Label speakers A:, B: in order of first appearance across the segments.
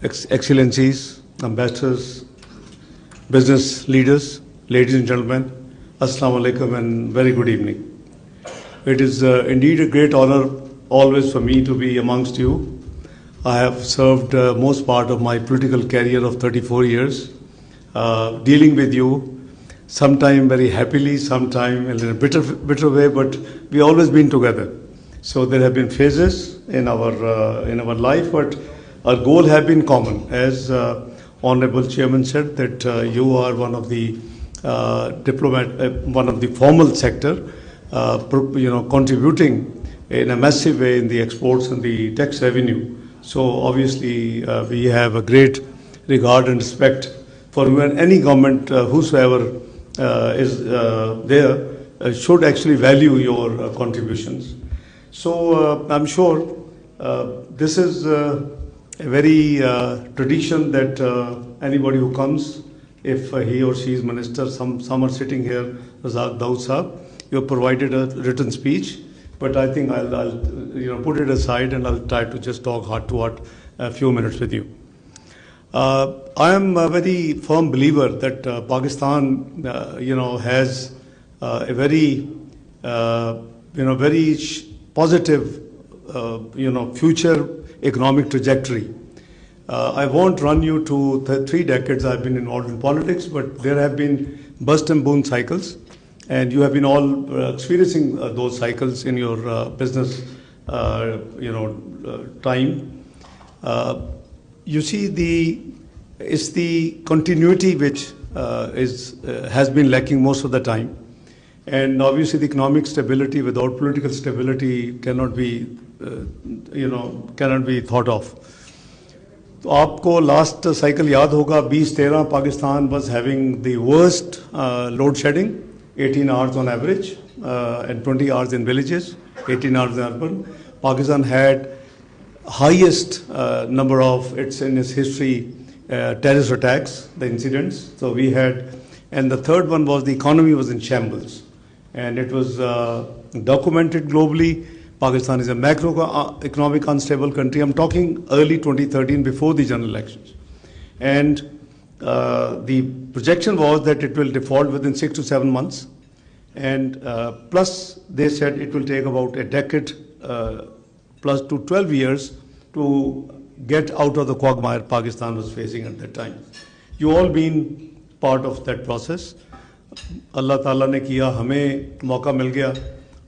A: Excellencies, ambassadors, business leaders, ladies and gentlemen, Assalamu alaikum and very good evening. It is indeed a great honor always for me to be amongst you. I have served most part of my political career of 34 years, dealing with you, sometime very happily, sometime in a bitter way, but we always been together. So there have been phases in our life, but our goal have been common. As Honorable Chairman said, that you are one of the one of the formal sector, contributing in a massive way in the exports and the tax revenue. So obviously we have a great regard and respect for when any government, whosoever is there, should actually value your contributions. So I'm sure this is a very tradition that anybody who comes, if he or she is minister, some are sitting here, Razak Daud Sahab, you have provided a written speech, but I think I'll put it aside and I'll try to just talk heart to heart a few minutes with you. I am a very firm believer that Pakistan, has a very, very positive, future economic trajectory. I won't run you to the 3 decades I've been involved in politics, but there have been bust and boom cycles, and you have been all experiencing those cycles in your business, time. You see, it's the continuity which has been lacking most of the time, and obviously the economic stability without political stability cannot be, cannot be thought of. तो आपको last cycle याद होगा 2013 Pakistan was having the worst load shedding, 18 hours on average, and 20 hours in villages, 18 hours in urban. Pakistan had highest number of in its history terrorist attacks, the incidents. So we had, and the third one was the economy was in shambles, and it was documented globally. Pakistan is a macroeconomic unstable country. I'm talking early 2013, before the general elections. And the projection was that it will default within 6 to 7 months. And plus, they said it will take about a decade plus to 12 years to get out of the quagmire Pakistan was facing at that time. You all been part of that process. Allah Ta'ala ne kiya, hame mauka mil gaya.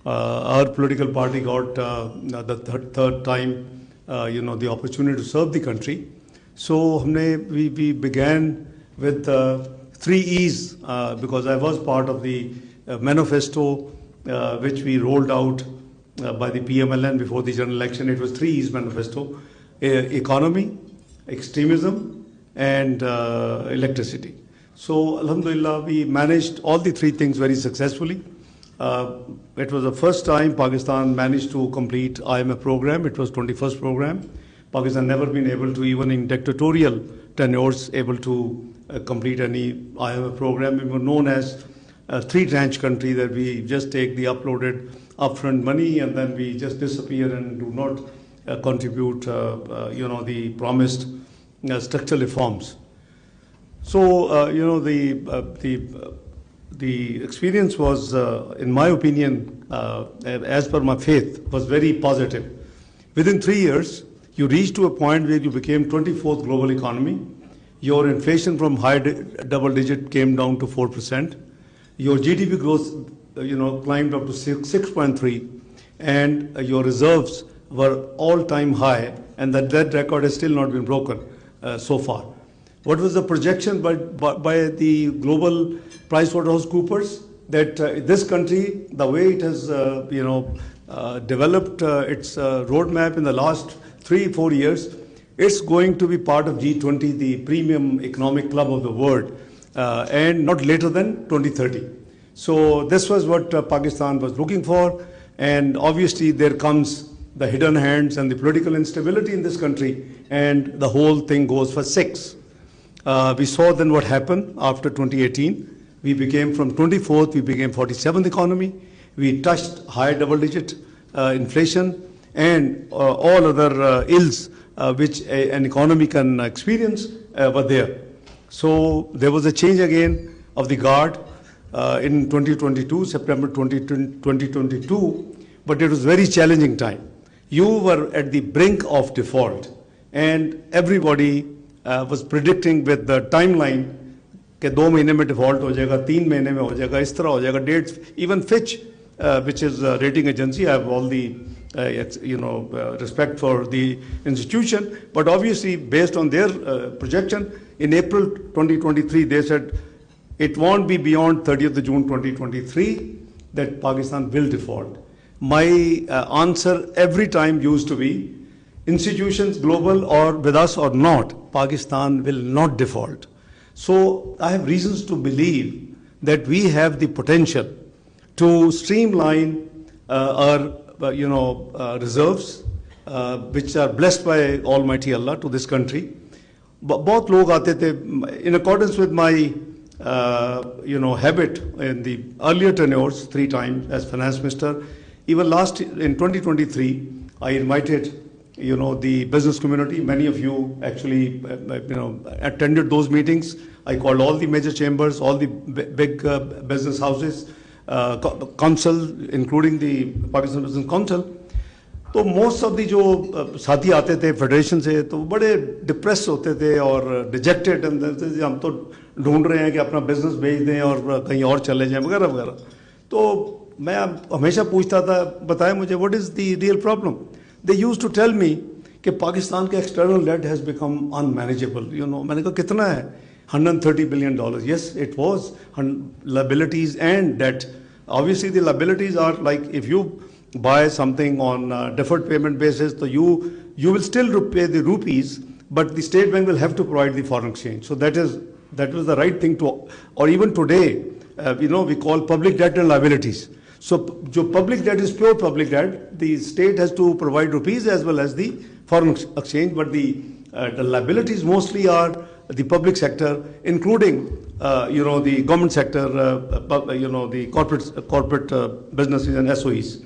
A: Our political party got the third time, the opportunity to serve the country. So we began with 3 E's, because I was part of the manifesto which we rolled out by the PMLN before the general election. It was 3 E's manifesto: economy, extremism, and electricity. So Alhamdulillah, we managed all the 3 things very successfully. It was the first time Pakistan managed to complete IMF program. It was 21st program. Pakistan never been able to, even in dictatorial tenures, able to complete any IMF program. We were known as a 3-tranche country, that we just take the uploaded upfront money and then we just disappear and do not contribute, the promised structural reforms. So, the experience was, in my opinion, as per my faith, was very positive. Within 3 years, you reached to a point where you became 24th global economy. Your inflation from high double digit came down to 4%. Your GDP growth, climbed up to 6.3, and your reserves were all-time high, and that record has still not been broken so far. What was the projection by the global PricewaterhouseCoopers, that this country, the way it has, developed its roadmap in the last 3-4 years, it's going to be part of G20, the premium economic club of the world, and not later than 2030. So this was what Pakistan was looking for, and obviously there comes the hidden hands and the political instability in this country, and the whole thing goes for 6. We saw then what happened after 2018. We became from 24th, we became 47th economy. We touched high double-digit inflation, and all other ills which an economy can experience were there. So there was a change again of the guard in 2022, September 2022, but it was very challenging time. You were at the brink of default, and everybody was predicting with the timeline कि 2 महीने में default हो जाएगा, 3 महीने में हो जाएगा, इस तरह हो जाएगा. Dates, even Fitch, which is a rating agency, I have all the respect for the institution, but obviously based on their projection, in April 2023, they said it won't be beyond 30th of June 2023 that Pakistan will default. My answer every time used to be, institutions, global or with us or not, Pakistan will not default. So I have reasons to believe that we have the potential to streamline our reserves, which are blessed by Almighty Allah to this country. बहुत लोग आते थे, in accordance with my habit in the earlier tenures, 3 times as finance minister. Even last in 2023, I invited the business community. Many of you actually attended those meetings. I called all the major chambers, all the big business houses, council, including the Pakistan Business Council. तो most of the जो साथी आते थे federation से, तो बड़े depress होते थे और डिजेक्टेड, हम तो ढूंढ रहे हैं कि अपना बिजनेस बेच दें और कहीं और चले जाएं वगैरह वगैरह. तो मैं हमेशा पूछता था, बताएं मुझे what is the real problem. They used to tell me कि पाकिस्तान का external debt has become unmanageable. मैंने कहा कितना है? $130 billion. Yes, it was liabilities and debt. Obviously, the liabilities are like if you buy something on deferred payment basis, so you will still repay the rupees, but the state bank will have to provide the foreign exchange. So that was the right thing to, or even today, we call public debt and liabilities. So public debt is pure public debt. The state has to provide rupees as well as the foreign exchange, but the liabilities mostly are the public sector, including the government sector, the corporate businesses and SOEs.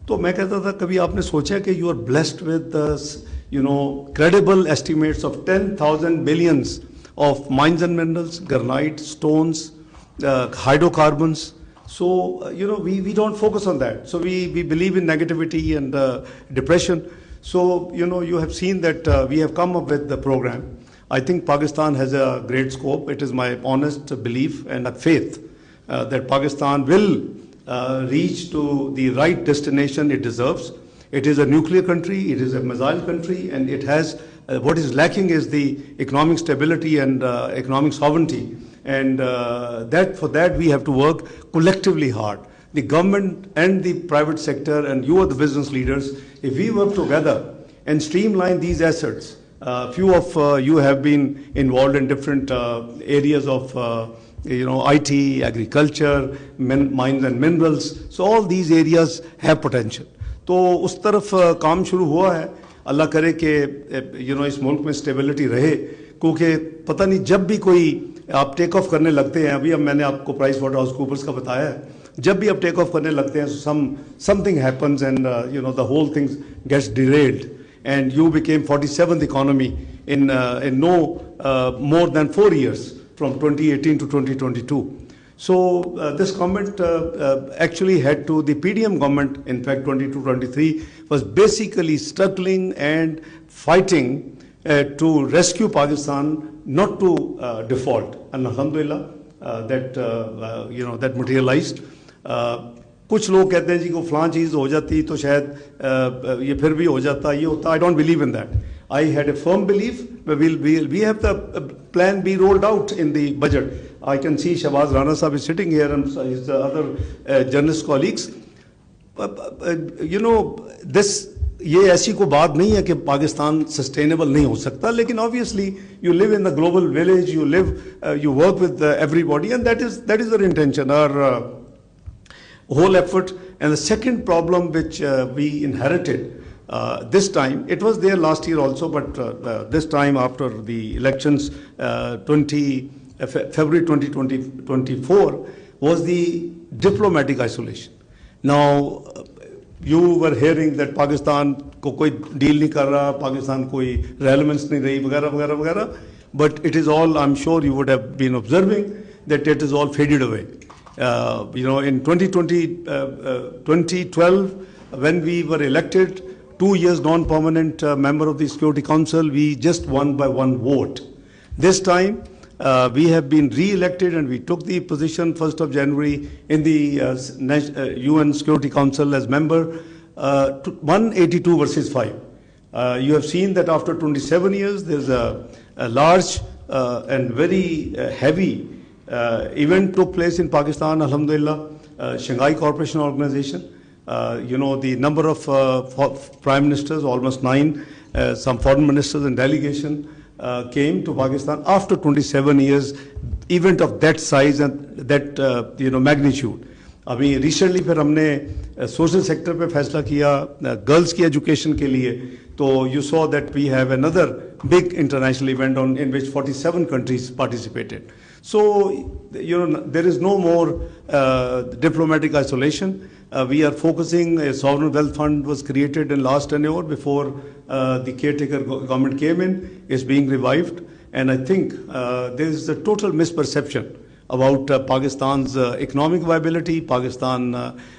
A: तो मैं कहता था कभी आपने सोचा कि you are blessed with credible estimates of 10,000 billions of mines and minerals, granite, stones, hydrocarbons. So we don't focus on that. So we believe in negativity and depression. So you have seen that we have come up with the program. I think Pakistan has a great scope. It is my honest belief and a faith that Pakistan will reach to the right destination it deserves. It is a nuclear country, it is a missile country, and it has, what is lacking is the economic stability and economic sovereignty. And for that we have to work collectively hard. The government and the private sector, and you are the business leaders, if we work together and streamline these assets. Few of you have been involved in different areas of IT, agriculture, mines and minerals. So all these areas have potential. तो उस तरफ काम शुरू हुआ है. अल्लाह करे कि इस मुल्क में स्टेबिलिटी रहे, क्योंकि पता नहीं जब भी कोई आप टेक ऑफ करने लगते हैं, अभी अब मैंने आपको प्राइस वाटर हाउस कूपर्स का बताया है, जब भी आप टेक ऑफ करने लगते हैं something happens and the whole thing gets derailed. And you became 47th economy in no more than 4 years, from 2018 to 2022. So this government actually had to, the PDM government, in fact 22-23, was basically struggling and fighting to rescue Pakistan, not to default. And alhamdulillah, that materialized. कुछ लोग कहते हैं जी को फलां चीज़ हो जाती तो शायद ये फिर भी हो जाता, ये होता. I don't believe in that. I had a firm belief. We have the plan B rolled out in the budget. I can see Shahbaz Rana Sahib is sitting here and his other journalist colleagues. ये ऐसी कोई बात नहीं है कि Pakistan sustainable नहीं हो सकता, लेकिन obviously you live in the global village, you work with everybody, and that is our intention, our whole effort. And the second problem which we inherited this time, it was there last year also, but this time after the elections, February 2024, was the diplomatic isolation. Now, you were hearing that Pakistan को कोई deal नहीं कर रहा, Pakistan कोई relevance नहीं रही वगैरह वगैरह वगैरह. But it is all, I'm sure you would have been observing that it is all faded away. In 2012, when we were elected, 2 years non-permanent member of the Security Council, we just won by one vote. This time, we have been re-elected and we took the position 1st of January in the UN Security Council as member, 182 versus 5. You have seen that after 27 years, there's a large and very heavy event took place in Pakistan, Alhamdulillah, Shanghai Cooperation Organization. The number of prime ministers, almost 9, some foreign ministers and delegation came to Pakistan after 27 years, event of that size and that magnitude. अभी recently फिर हमने social sector पे फैसला किया girls की education के लिए, तो you saw that we have another big international event on in which 47 countries participated. So there is no more diplomatic isolation. We are focusing. A sovereign wealth fund was created in last tenure before the caretaker government came in. Is being revived, and I think there is a total misperception about Pakistan's economic viability, Pakistan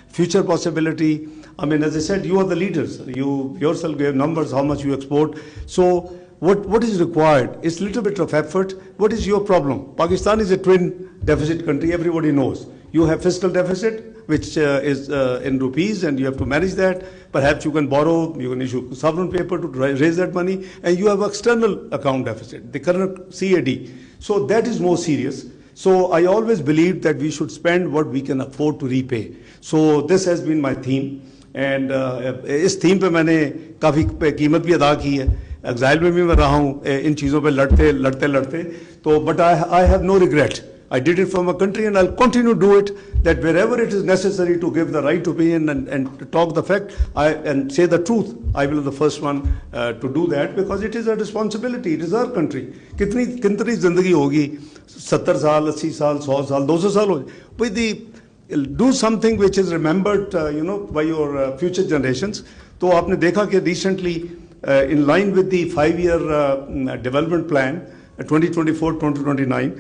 A: future possibility. I mean, as I said, you are the leaders. You yourself gave numbers, how much you export. So what is required is a little bit of effort. What is your problem? Pakistan is a twin deficit country, everybody knows. You have fiscal deficit, which is in rupees, and you have to manage that. Perhaps you can borrow, you can issue sovereign paper to raise that money, and you have external account deficit, the current CAD. So that is more serious. So I always believed that we should spend what we can afford to repay. So this has been my theme, and इस theme पे मैंने काफ़ी कीमत भी अदा की है. Exile में भी मैं रहा हूँ इन चीज़ों पे लड़ते तो but I have no regret. I did it for my country and I'll continue to do it, that wherever it is necessary to give the right opinion and to talk the fact and say the truth, I will be the first one to do that, because it is a responsibility. It is our country. कितनी ज़िंदगी होगी, 70 साल, 80 साल, 100 साल, 200 साल हो, but do something which is remembered by your future generations. तो आपने देखा कि recently in line with the 5-year development plan 2024-2029,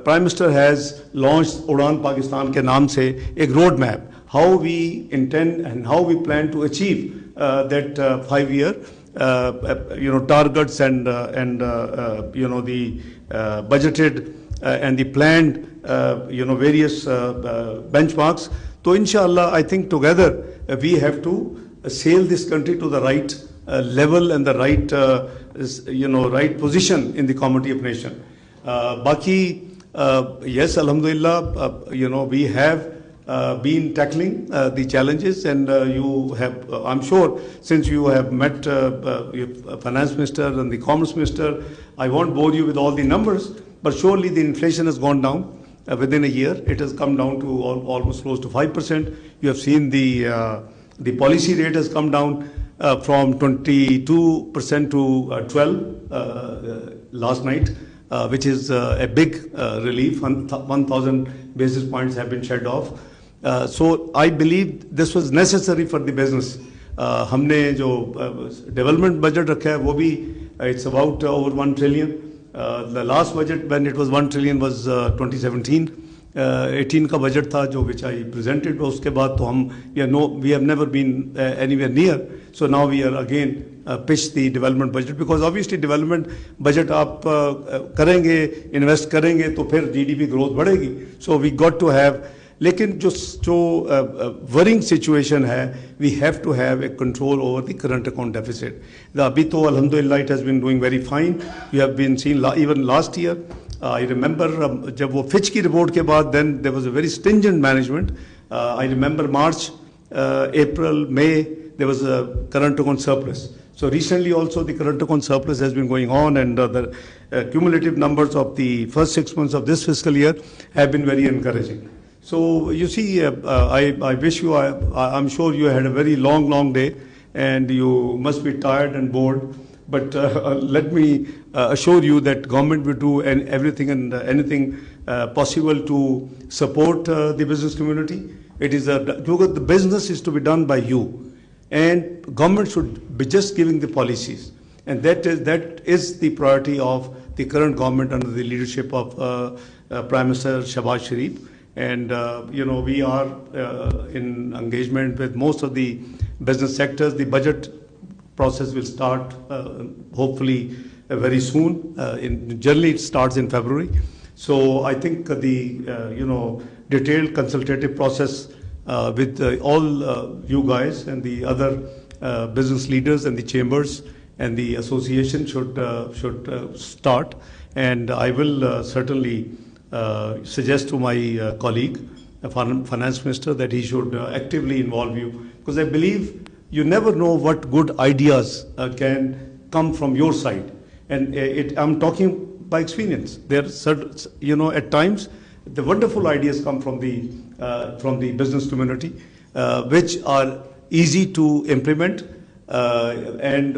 A: Prime Minister has launched Udan Pakistan के नाम से एक road map, how we intend and how we plan to achieve that 5-year targets and the budgeted and the planned various benchmarks. So inshallah, I think together we have to sail this country to the right level and the right right position in the community of nation. Baki, yes, alhamdulillah, we have been tackling the challenges, and you have, I'm sure, since you have met your finance minister and the commerce minister, I won't bore you with all the numbers, but surely the inflation has gone down within a year. It has come down to almost close to 5%. You have seen the policy rate has come down from 22% to 12% last night, which is a big relief. 1,000 basis points have been shed off. So I believe this was necessary for the business. हमने जो development budget रखा है वो भी it's about over 1 trillion. The last budget when it was 1 trillion was 2017. 18 का budget था जो which I presented, उसके बाद तो हम we have never been anywhere near. So now we are again pitch the development budget, because obviously development budget आप करेंगे, invest करेंगे तो फिर GDP growth बढ़ेगी. So we got to have, लेकिन जो worrying situation है, we have to have a control over the current account deficit. अभी तो alhamdulillah it has been doing very fine. You have been seen even last year. I remember जब वो Fitch की report के बाद, then there was a very stringent management. I remember March, April, May, there was a current account surplus. So recently also the current account surplus has been going on, and the cumulative numbers of the first 6 months of this fiscal year have been very encouraging. So you see, I wish you, I'm sure you had a very long day and you must be tired and bored. But let me assure you that government will do everything and anything possible to support the business community. It is because the business is to be done by you. and government should be just giving the policies. And that is the priority of the current government under the leadership of Prime Minister Shehbaz Sharif. And we are in engagement with most of the business sectors. The budget process will start hopefully very soon. Generally, it starts in February. So I think the detailed consultative process with all you guys and the other business leaders and the chambers and the association should start. And I will certainly suggest to my colleague, the finance minister, that he should actively involve you, because I believe you never know what good ideas can come from your side. And I'm talking by experience. There are certain, at times, the wonderful ideas come from the business community, which are easy to implement and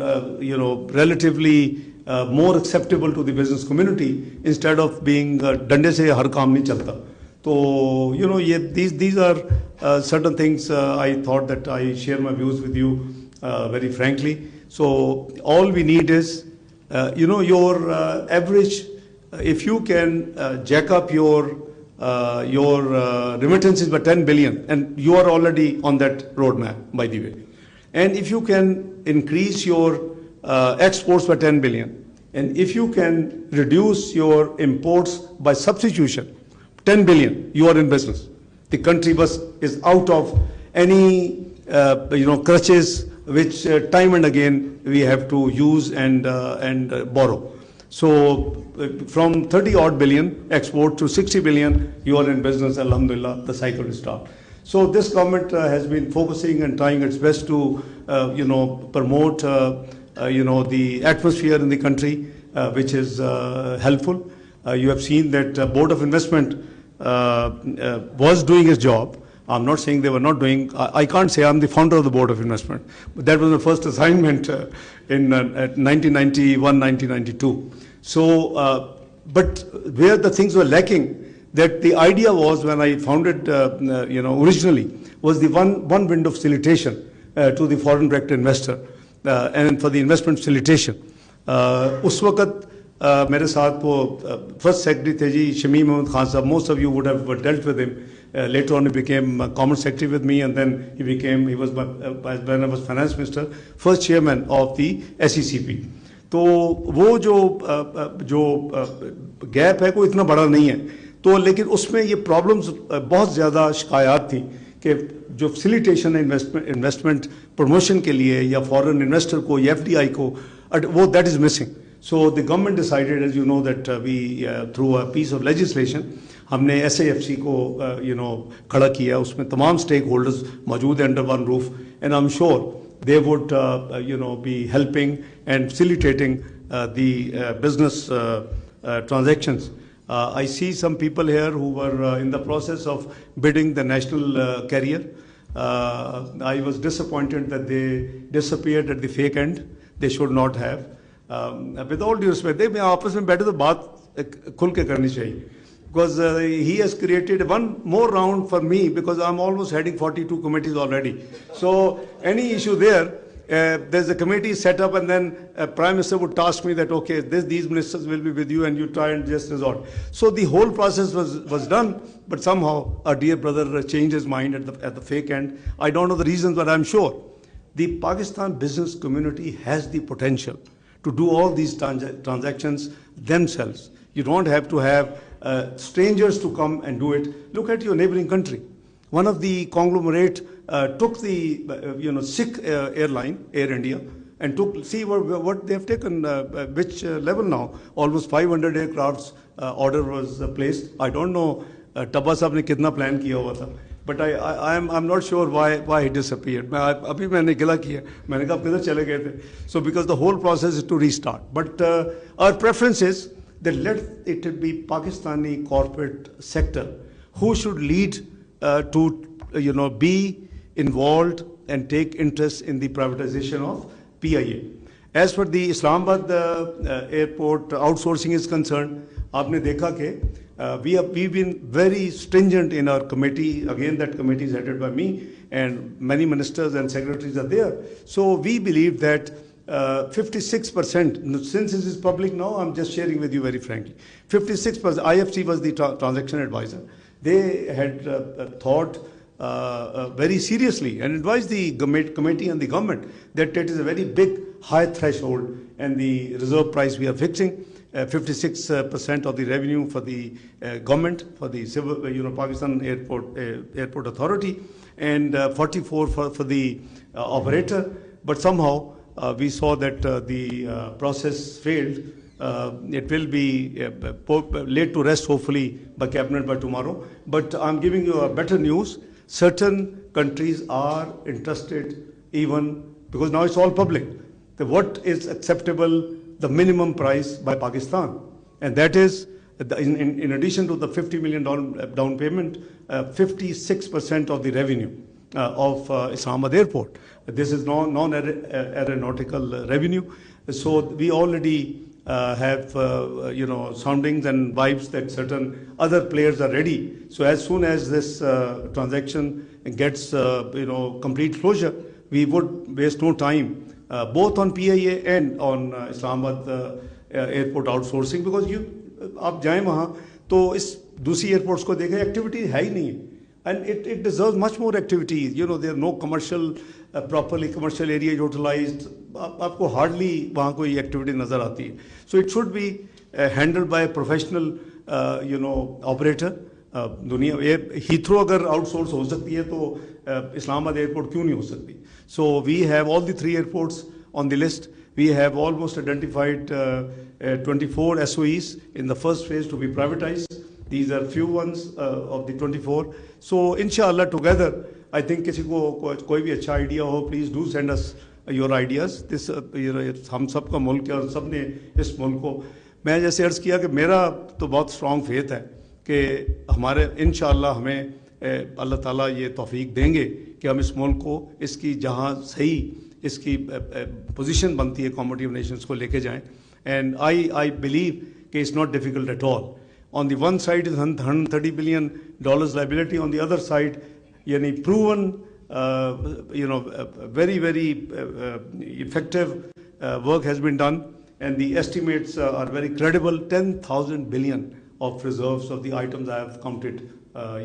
A: relatively more acceptable to the business community, instead of being dande se har kaam nahi chalta. So these are certain things I thought that I share my views with you very frankly. So all we need is your average, if you can jack up your remittances by 10 billion, and you are already on that roadmap, by the way. And if you can increase your exports by 10 billion, and if you can reduce your imports by substitution, 10 billion, you are in business. The country is out of any crutches which time and again we have to use and borrow. So from 30 odd billion export to 60 billion, you are in business. Alhamdulillah, the cycle will start. So this government has been focusing and trying its best to promote the atmosphere in the country, which is helpful. You have seen that Board of Investment was doing its job. I'm not saying they were not doing. I can't say I'm the founder of the Board of Investment, but that was the first assignment in 1991, 1992. So, but where the things were lacking, that the idea was, when I founded, originally, was the one window facilitation to the foreign direct investor and for the investment facilitation. उस वक्त मेरे साथ वो first secretary थे जी Shamim Ahmed Khan साहब. Most of you would have dealt with him. Later on, he became Common Secretary with me, and then he was when I was Finance Minister, first chairman of the SECP. तो वो जो gap है कोई इतना बड़ा नहीं है, तो लेकिन उसमें ये प्रॉब्लम्स बहुत ज़्यादा शिकायत थी कि जो फैसिलिटेशन है इन्वेस्टमेंट प्रमोशन के लिए या फॉरेन इन्वेस्टर को या FDI को, वो that is missing. So the government decided, as you know, that we through a piece of legislation, हमने SAFC को खड़ा किया. उसमें तमाम स्टेक होल्डर्स मौजूद हैं under one roof, and I'm sure they would be helping and facilitating the business transactions. I see some people here who were in the process of bidding the national carrier. I was disappointed that they disappeared at the fake end. They should not have. With all due respect, they आपस में बैठे तो बात खुल के करनी चाहिए, because he has created one more round for me, because I'm almost heading 42 committees already. So any issue there's a committee set up, and then Prime Minister would task me that, okay, these ministers will be with you, and you try and just resort. So the whole process was done, but somehow our dear brother changed his mind at the fake end. I don't know the reasons, but I'm sure the Pakistan business community has the potential to do all these transactions themselves. You don't have to have strangers to come and do it. Look at your neighboring country. One of the conglomerate took the Sikh airline, Air India, and see what they have taken, which level now. Almost 500 aircrafts order was placed. I don't know Tabba sahab ne kitna plan kiya hua tha, but I'm not sure why he disappeared. Abhi maine gila kiya. Maine kaha kidhar chale gaye the. So because the whole process is to restart. But our preference is that let it be Pakistani corporate sector who should lead to be involved and take interest in the privatization of PIA. As for the Islamabad airport outsourcing is concerned, आपने देखा कि we've been very stringent in our committee. Again, that committee is headed by me, and many ministers and secretaries are there. So we believe that 56%, since this is public now, I'm just sharing with you very frankly, 56%, IFC was the transaction advisor. They had thought very seriously and advised the committee and the government that it is a very big, high threshold, and the reserve price we are fixing, 56% of the revenue for the government, for the civil, Pakistan Airport Authority, and 44 for the operator. But somehow we saw that the process failed. It will be laid to rest hopefully by cabinet by tomorrow. But I'm giving you a better news. Certain countries are interested, even because now it's all public, what is acceptable, the minimum price by Pakistan, and that is in addition to the $50 million down payment, 56% of the revenue of Islamabad Airport. This is non-aeronautical revenue. So we already have soundings and vibes that certain other players are ready. So as soon as this transaction gets complete closure, we would waste no time both on PIA and on Islamabad airport outsourcing, because आप जाएं वहाँ तो इस दूसरी airports को देखें, activity है ही नहीं है, and it deserves much more activity. There are no commercial properly commercial area utilized. आपको hardly वहाँ कोई activity नजर आती है. So it should be handled by a professional operator. दुनिया Heathrow अगर outsource हो सकती है तो Islamabad airport क्यों नहीं हो सकती? So we have all the 3 airports on the list. We have almost identified 24 SOEs in the first phase to be privatized. These are few ones of the 24. So inshallah together, I think किसी को कोई भी अच्छा idea हो, please do send us your ideas. This हम सब का मुल्क है और सब ने इस मुल्क को, मैं जैसे अर्ज किया कि मेरा तो बहुत strong faith है कि हमारे इंशाअल्लाह हमें अल्लाह ताला ये तौफीक देंगे कि हम इस मुल्क को इसकी जहाँ सही इसकी पोजीशन बनती है कॉमोडिटी ऑफ नेशंस को लेके जाएं. एंड आई बिलीव कि it's not difficult at all. On the one side is $130 billion liability, on the other side यानी proven very effective work has been done, and the estimates are very credible. 10,000 billion of reserves of the items I have counted a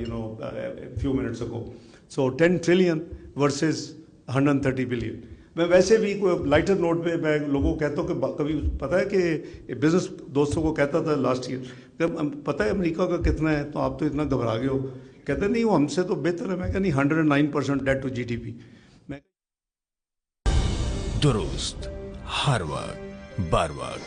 A: few minutes ago. So 10 trillion versus 130 billion. मैं वैसे भी कोई lighter note पे मैं लोगों को कहता हूँ कि कभी पता है कि बिजनेस दोस्तों को कहता था लास्ट ईयर, पता है अमेरिका का कितना है, तो आप तो इतना घबरा गए हो, कहते नहीं वो हमसे तो बेहतर है. मैं कहता नहीं, 109% डेट टू GDP. दुरुस्त हर वक्त बार बार